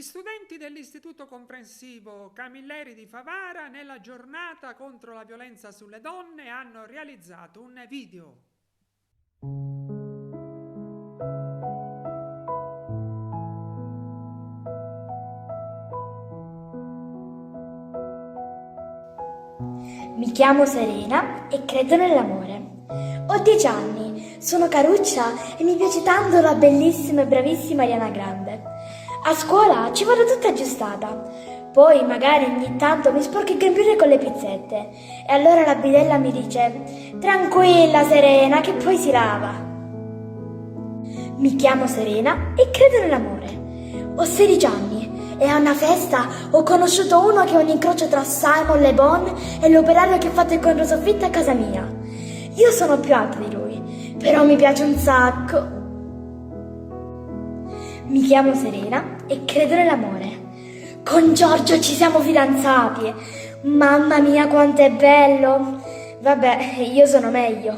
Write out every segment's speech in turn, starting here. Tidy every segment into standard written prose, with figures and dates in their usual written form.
Gli studenti dell'Istituto Comprensivo Camilleri di Favara, nella giornata contro la violenza sulle donne, hanno realizzato un video. Mi chiamo Serena e credo nell'amore. Ho 10 anni, sono Caruccia e mi piace tanto la bellissima e bravissima Ariana Grande. A scuola ci vado tutta aggiustata, poi magari ogni tanto mi sporco il grembiule con le pizzette e allora la bidella mi dice: tranquilla Serena, che poi si lava. Mi chiamo Serena e credo nell'amore. Ho 16 anni e a una festa ho conosciuto uno che è un incrocio tra Simon Le Bon e l'operaio che ha fatto il controsoffitto a casa mia. Io sono più alta di lui, però mi piace un sacco. Mi chiamo Serena e credo nell'amore. Con Giorgio ci siamo fidanzati. Mamma mia quanto è bello. Vabbè, io sono meglio.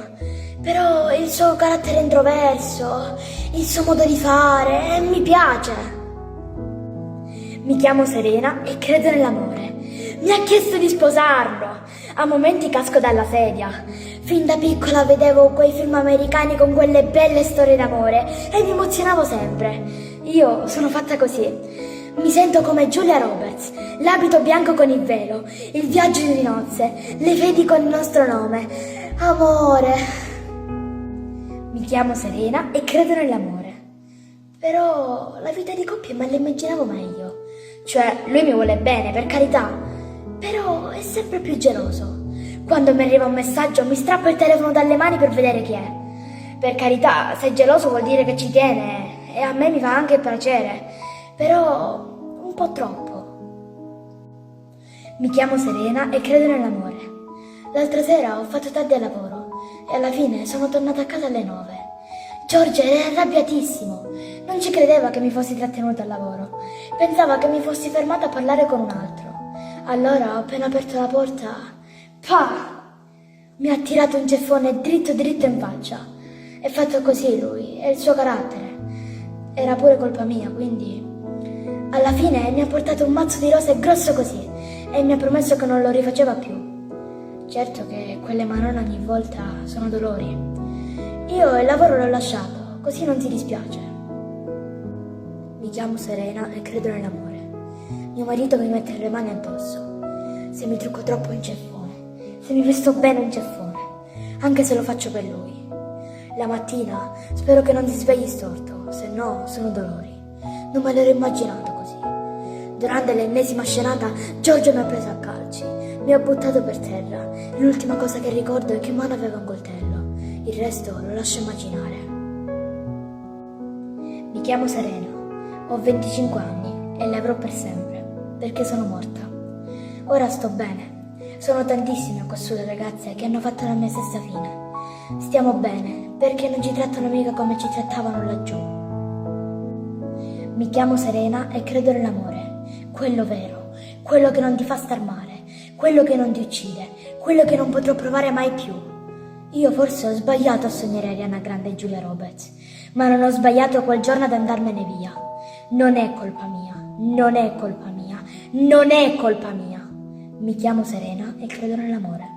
Però il suo carattere introverso, il suo modo di fare, mi piace. Mi chiamo Serena e credo nell'amore. Mi ha chiesto di sposarlo. A momenti casco dalla sedia. Fin da piccola vedevo quei film americani con quelle belle storie d'amore e mi emozionavo sempre. Io sono fatta così. Mi sento come Julia Roberts, l'abito bianco con il velo, il viaggio di nozze, le vedi con il nostro nome. Amore. Mi chiamo Serena e credo nell'amore. Però la vita di coppia me la immaginavo meglio. Cioè, lui mi vuole bene, per carità, però è sempre più geloso. Quando mi arriva un messaggio mi strappo il telefono dalle mani per vedere chi è. Per carità, se è geloso vuol dire che ci tiene e a me mi fa anche piacere, però un po' troppo. Mi chiamo Serena e credo nell'amore. L'altra sera ho fatto tardi al lavoro e alla fine sono tornata a casa alle 9. Giorgio era arrabbiatissimo, non ci credeva che mi fossi trattenuta al lavoro, pensava che mi fossi fermata a parlare con un altro. Allora ho appena aperto la porta, mi ha tirato un ceffone dritto dritto in faccia. È fatto così lui, è il suo carattere. Era pure colpa mia, quindi alla fine mi ha portato un mazzo di rose grosso così e mi ha promesso che non lo rifaceva più. Certo che quelle marrone ogni volta sono dolori. Io il lavoro l'ho lasciato, così non ti dispiace. Mi chiamo Serena e credo nell'amore. Mio marito mi mette le mani addosso. Se mi trucco troppo un ceffone, se mi vesto bene un ceffone, anche se lo faccio per lui. La mattina spero che non ti svegli storto, se no sono dolori. Non me l'ero immaginato così. Durante l'ennesima scenata Giorgio mi ha preso a calci, mi ha buttato per terra. L'ultima cosa che ricordo è che in mano aveva un coltello. Il resto lo lascio immaginare. Mi chiamo Serena, ho 25 anni e le avrò per sempre, perché sono morta. Ora sto bene. Sono tantissime qua su le ragazze che hanno fatto la mia stessa fine. Stiamo bene, perché non ci trattano mica come ci trattavano laggiù. Mi chiamo Serena e credo nell'amore, quello vero, quello che non ti fa star male, quello che non ti uccide, quello che non potrò provare mai più. Io forse ho sbagliato a sognare Ariana Grande e Julia Roberts, ma non ho sbagliato quel giorno ad andarmene via. Non è colpa mia, non è colpa mia, non è colpa mia. Mi chiamo Serena e credo nell'amore.